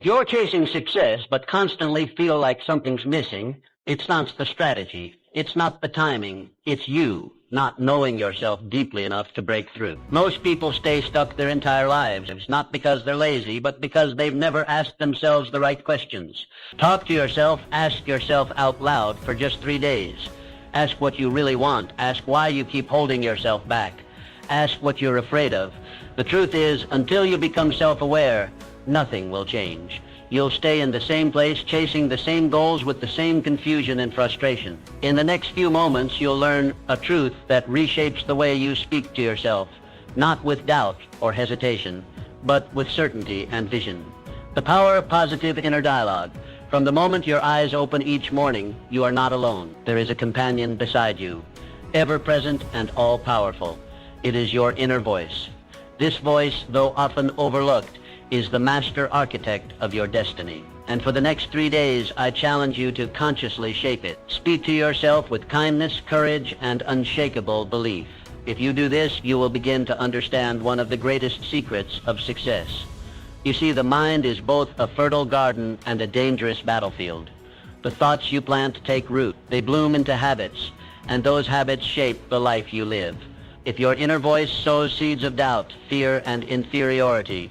If you're chasing success but constantly feel like something's missing, it's not the strategy, it's not the timing, it's you not knowing yourself deeply enough to break through. Most people stay stuck their entire lives. It's not because they're lazy, but because they've never asked themselves the right questions. Talk to yourself, ask yourself out loud for just 3 days. Ask what you really want. Ask why you keep holding yourself back. Ask what you're afraid of. The truth is, until you become self-aware, nothing will change. You'll stay in the same place, chasing the same goals with the same confusion and frustration. In the next few moments, you'll learn a truth that reshapes the way you speak to yourself, not with doubt or hesitation, but with certainty and vision. The power of positive inner dialogue. From the moment your eyes open each morning, you are not alone. There is a companion beside you, ever present and all-powerful. It is your inner voice. This voice, though often overlooked, is the master architect of your destiny. And for the next 3 days, I challenge you to consciously shape it. Speak to yourself with kindness, courage, and unshakable belief. If you do this, you will begin to understand one of the greatest secrets of success. You see, the mind is both a fertile garden and a dangerous battlefield. The thoughts you plant take root. They bloom into habits, and those habits shape the life you live. If your inner voice sows seeds of doubt, fear, and inferiority,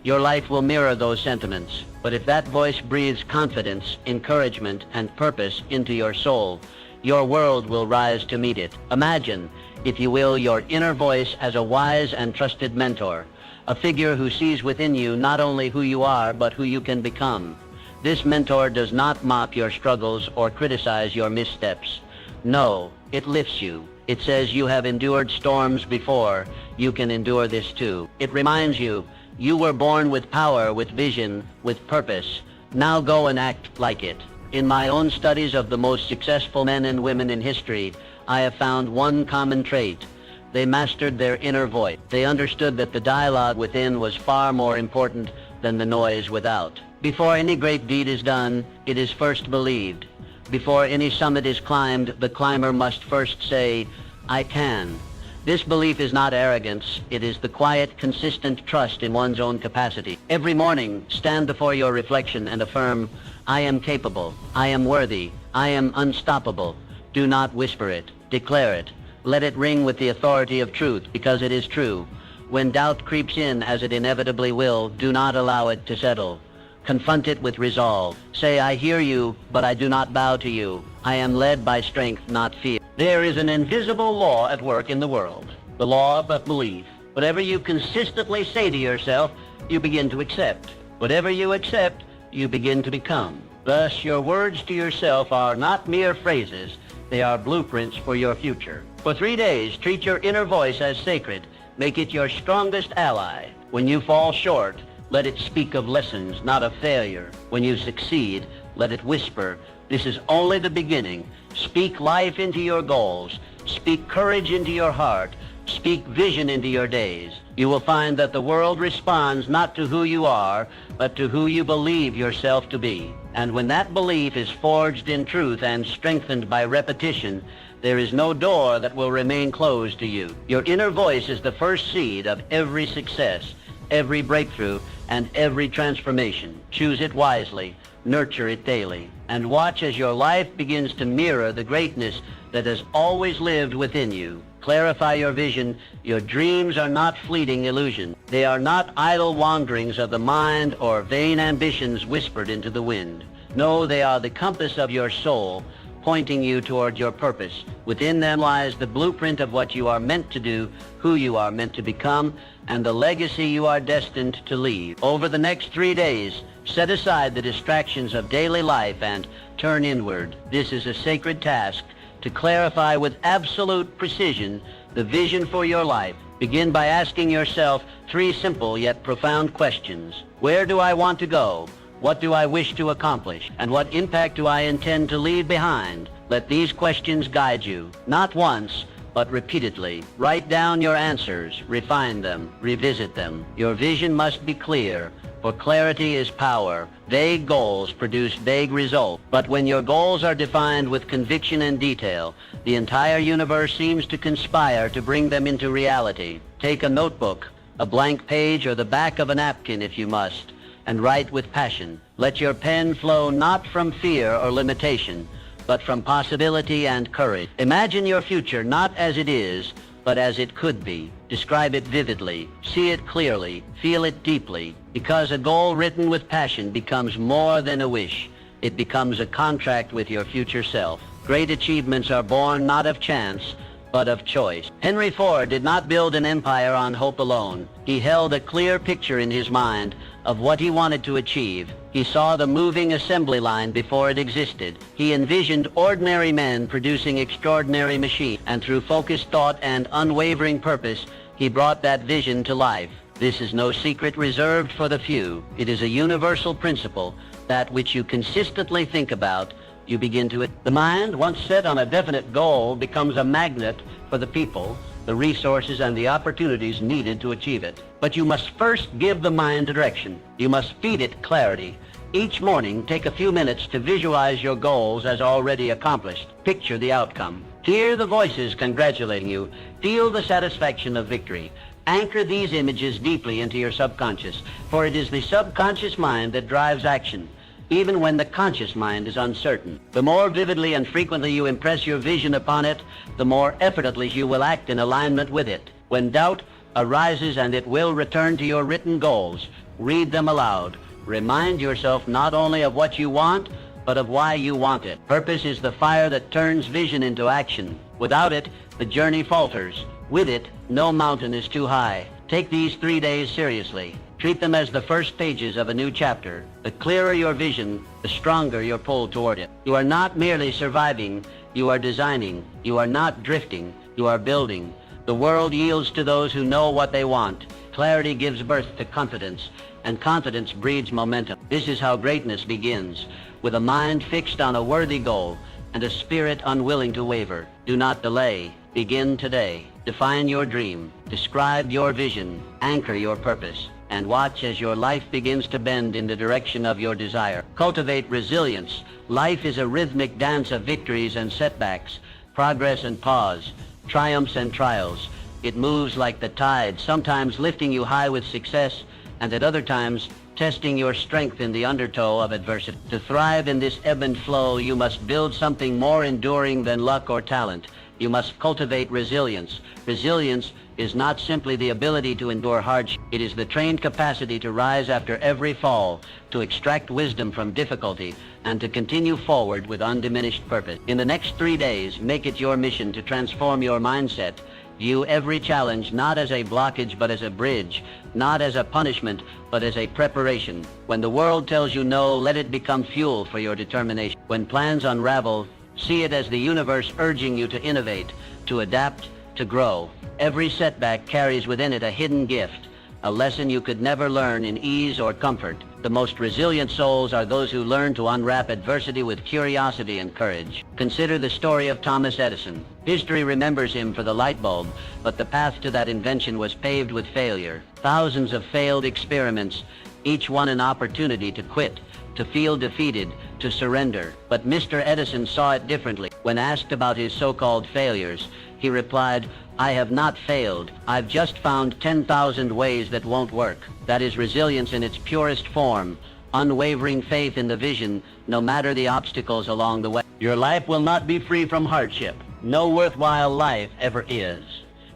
your life will mirror those sentiments. But if that voice breathes confidence, encouragement, and purpose into your soul, your world will rise to meet it. Imagine, if you will, your inner voice as a wise and trusted mentor, a figure who sees within you not only who you are, but who you can become. This mentor does not mock your struggles or criticize your missteps. No, it lifts you. It says you have endured storms before. You can endure this too. It reminds you, you were born with power, with vision, with purpose. Now go and act like it. In my own studies of the most successful men and women in history, I have found one common trait. They mastered their inner voice. They understood that the dialogue within was far more important than the noise without. Before any great deed is done, it is first believed. Before any summit is climbed, the climber must first say, "I can." This belief is not arrogance. It is the quiet, consistent trust in one's own capacity. Every morning, stand before your reflection and affirm, "I am capable. I am worthy. I am unstoppable." Do not whisper it. Declare it. Let it ring with the authority of truth, because it is true. When doubt creeps in, as it inevitably will, do not allow it to settle. Confront it with resolve. Say, "I hear you, but I do not bow to you. I am led by strength, not fear." There is an invisible law at work in the world, the law of belief. Whatever you consistently say to yourself, you begin to accept. Whatever you accept, you begin to become. Thus, your words to yourself are not mere phrases. They are blueprints for your future. For 3 days, treat your inner voice as sacred. Make it your strongest ally. When you fall short, let it speak of lessons, not of failure. When you succeed, let it whisper, "This is only the beginning." Speak life into your goals. Speak courage into your heart. Speak vision into your days. You will find that the world responds not to who you are, but to who you believe yourself to be. And when that belief is forged in truth and strengthened by repetition, there is no door that will remain closed to you. Your inner voice is the first seed of every success, every breakthrough, and every transformation. Choose it wisely. Nurture it daily, and watch as your life begins to mirror the greatness that has always lived within you. Clarify your vision. Your dreams are not fleeting illusions. They are not idle wanderings of the mind or vain ambitions whispered into the wind. No, they are the compass of your soul, pointing you toward your purpose. Within them lies the blueprint of what you are meant to do, who you are meant to become, and the legacy you are destined to leave. Over the next 3 days, set aside the distractions of daily life and turn inward. This is a sacred task to clarify with absolute precision the vision for your life. Begin by asking yourself 3 simple yet profound questions. Where do I want to go? What do I wish to accomplish? And what impact do I intend to leave behind? Let these questions guide you, not once, but repeatedly. Write down your answers, refine them, revisit them. Your vision must be clear, for clarity is power. Vague goals produce vague results. But when your goals are defined with conviction and detail, the entire universe seems to conspire to bring them into reality. Take a notebook, a blank page, or the back of a napkin if you must. and write with passion. Let your pen flow not from fear or limitation, but from possibility and courage. Imagine your future not as it is, but as it could be. Describe it vividly, see it clearly, feel it deeply, because a goal written with passion becomes more than a wish. It becomes a contract with your future self. Great achievements are born not of chance, but of choice. Henry Ford did not build an empire on hope alone. He held a clear picture in his mind of what he wanted to achieve. He saw the moving assembly line before it existed. He envisioned ordinary men producing extraordinary machines, and through focused thought and unwavering purpose, he brought that vision to life. This is no secret reserved for the few. It is a universal principle that which you consistently think about, you begin to. The mind, once set on a definite goal, becomes a magnet for the people, the resources, and the opportunities needed to achieve it. But you must first give the mind direction. You must feed it clarity. Each morning, take a few minutes to visualize your goals as already accomplished. Picture the outcome. Hear the voices congratulating you. Feel the satisfaction of victory. Anchor these images deeply into your subconscious, for it is the subconscious mind that drives action, even when the conscious mind is uncertain. The more vividly and frequently you impress your vision upon it, the more effortlessly you will act in alignment with it. When doubt arises, and it will return to your written goals, read them aloud. Remind yourself not only of what you want, but of why you want it. Purpose is the fire that turns vision into action. Without it, the journey falters. With it, no mountain is too high. Take these 3 days seriously. Treat them as the first pages of a new chapter. The clearer your vision, the stronger your pull toward it. You are not merely surviving, you are designing. You are not drifting, you are building. The world yields to those who know what they want. Clarity gives birth to confidence, and confidence breeds momentum. This is how greatness begins, with a mind fixed on a worthy goal and a spirit unwilling to waver. Do not delay. Begin today. Define your dream. Describe your vision. Anchor your purpose. And watch as your life begins to bend in the direction of your desire. Cultivate resilience. Life is a rhythmic dance of victories and setbacks, progress and pause, triumphs and trials. It moves like the tide, sometimes lifting you high with success, and at other times testing your strength in the undertow of adversity. To thrive in this ebb and flow, you must build something more enduring than luck or talent. You must cultivate resilience. Resilience is not simply the ability to endure hardship. It is the trained capacity to rise after every fall, to extract wisdom from difficulty, and to continue forward with undiminished purpose. In the next 3 days, make it your mission to transform your mindset. View every challenge not as a blockage but as a bridge, not as a punishment but as a preparation. When the world tells you no, let it become fuel for your determination. When plans unravel, see it as the universe urging you to innovate, to adapt, to grow. Every setback carries within it a hidden gift, a lesson you could never learn in ease or comfort. The most resilient souls are those who learn to unwrap adversity with curiosity and courage. Consider the story of Thomas Edison. History remembers him for the light bulb, but the path to that invention was paved with failure. Thousands of failed experiments, each one an opportunity to quit, to feel defeated, to surrender. But Mr. Edison saw it differently. When asked about his so-called failures, he replied, "I have not failed. I've just found 10,000 ways that won't work." That is resilience in its purest form, unwavering faith in the vision, no matter the obstacles along the way. Your life will not be free from hardship. No worthwhile life ever is.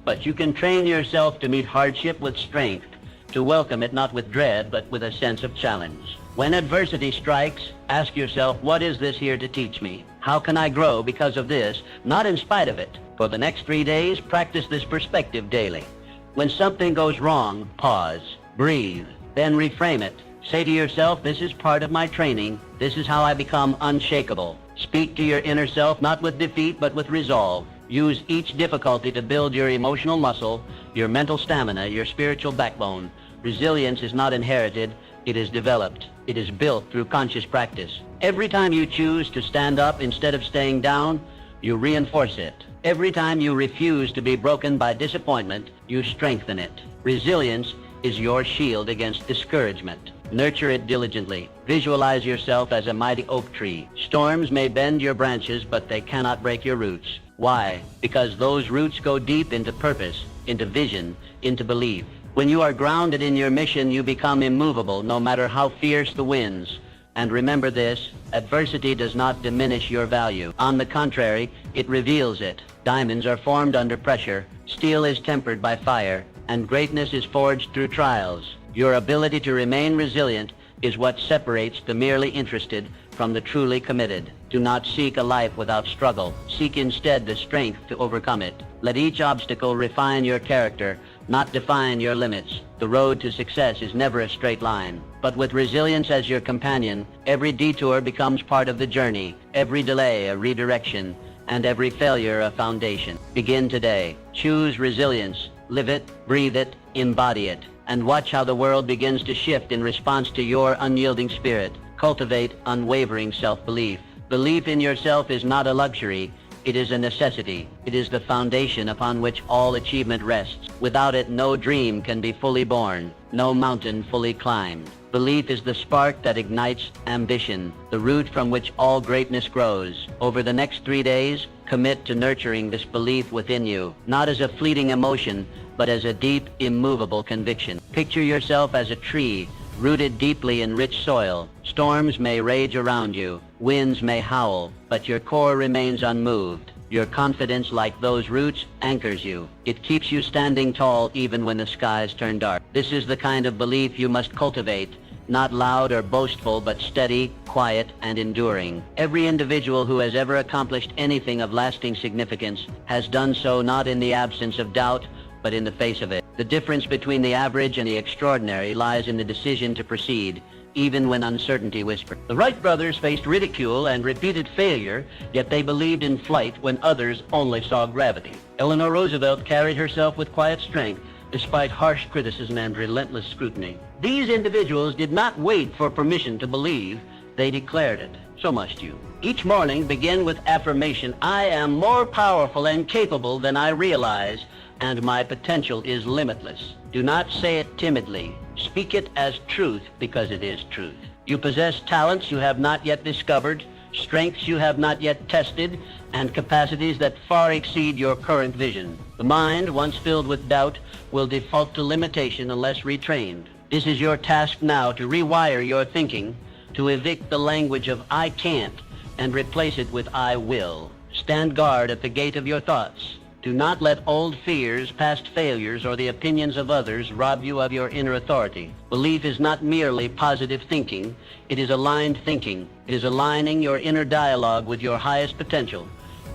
But you can train yourself to meet hardship with strength, to welcome it not with dread, but with a sense of challenge. When adversity strikes, ask yourself, what is this here to teach me? How can I grow because of this, not in spite of it? For the next 3 days, practice this perspective daily. When something goes wrong, pause, breathe, then reframe it. Say to yourself, this is part of my training. This is how I become unshakable. Speak to your inner self, not with defeat, but with resolve. Use each difficulty to build your emotional muscle, your mental stamina, your spiritual backbone. Resilience is not inherited, it is developed. It is built through conscious practice. Every time you choose to stand up instead of staying down, you reinforce it. Every time you refuse to be broken by disappointment, you strengthen it. Resilience is your shield against discouragement. Nurture it diligently. Visualize yourself as a mighty oak tree. Storms may bend your branches, but they cannot break your roots. Why? Because those roots go deep into purpose, into vision, into belief. When you are grounded in your mission, you become immovable no matter how fierce the winds. And remember this, adversity does not diminish your value. On the contrary, it reveals it. Diamonds are formed under pressure, steel is tempered by fire, and greatness is forged through trials. Your ability to remain resilient is what separates the merely interested from the truly committed. Do not seek a life without struggle. Seek instead the strength to overcome it. Let each obstacle refine your character, not define your limits. The road to success is never a straight line. But with resilience as your companion, every detour becomes part of the journey, every delay a redirection, and every failure a foundation. Begin today. Choose resilience. Live it, breathe it, embody it, and watch how the world begins to shift in response to your unyielding spirit. Cultivate unwavering self-belief. Belief in yourself is not a luxury, it is a necessity. It is the foundation upon which all achievement rests. Without it, no dream can be fully born, no mountain fully climbed. Belief is the spark that ignites ambition, the root from which all greatness grows. Over the next 3 days, commit to nurturing this belief within you, not as a fleeting emotion, but as a deep, immovable conviction. Picture yourself as a tree, rooted deeply in rich soil. Storms may rage around you, winds may howl, but your core remains unmoved. Your confidence, like those roots, anchors you. It keeps you standing tall even when the skies turn dark. This is the kind of belief you must cultivate, not loud or boastful, but steady, quiet, and enduring. Every individual who has ever accomplished anything of lasting significance has done so not in the absence of doubt, but in the face of it. The difference between the average and the extraordinary lies in the decision to proceed, even when uncertainty whispered. The Wright brothers faced ridicule and repeated failure, yet they believed in flight when others only saw gravity. Eleanor Roosevelt carried herself with quiet strength, despite harsh criticism and relentless scrutiny. These individuals did not wait for permission to believe, they declared it. So must you. Each morning begin with affirmation, I am more powerful and capable than I realize, and my potential is limitless. Do not say it timidly. Speak it as truth because it is truth. You possess talents you have not yet discovered, strengths you have not yet tested, and capacities that far exceed your current vision. The mind, once filled with doubt, will default to limitation unless retrained. This is your task now to rewire your thinking, to evict the language of I can't and replace it with I will. Stand guard at the gate of your thoughts. Do not let old fears, past failures, or the opinions of others rob you of your inner authority. Belief is not merely positive thinking, it is aligned thinking. It is aligning your inner dialogue with your highest potential.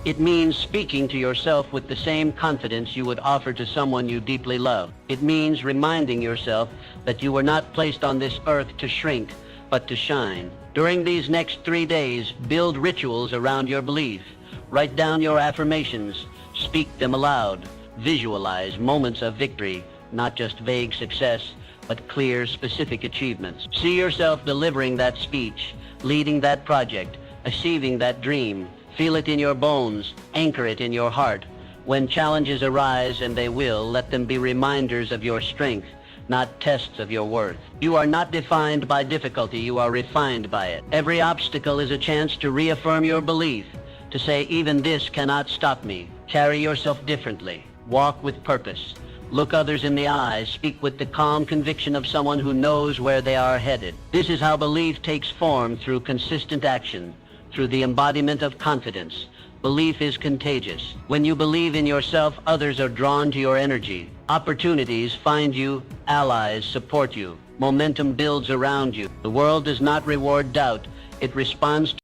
It means speaking to yourself with the same confidence you would offer to someone you deeply love. It means reminding yourself that you were not placed on this earth to shrink, but to shine. During these next 3 days, build rituals around your belief. Write down your affirmations. Speak them aloud. Visualize moments of victory, not just vague success, but clear, specific achievements. See yourself delivering that speech, leading that project, achieving that dream. Feel it in your bones, anchor it in your heart. When challenges arise, and they will, let them be reminders of your strength, not tests of your worth. You are not defined by difficulty, you are refined by it. Every obstacle is a chance to reaffirm your belief, to say, even this cannot stop me. Carry yourself differently. Walk with purpose. Look others in the eyes. Speak with the calm conviction of someone who knows where they are headed. This is how belief takes form, through consistent action, through the embodiment of confidence. Belief is contagious. When you believe in yourself, others are drawn to your energy. Opportunities find you, allies support you. Momentum builds around you. The world does not reward doubt. It responds to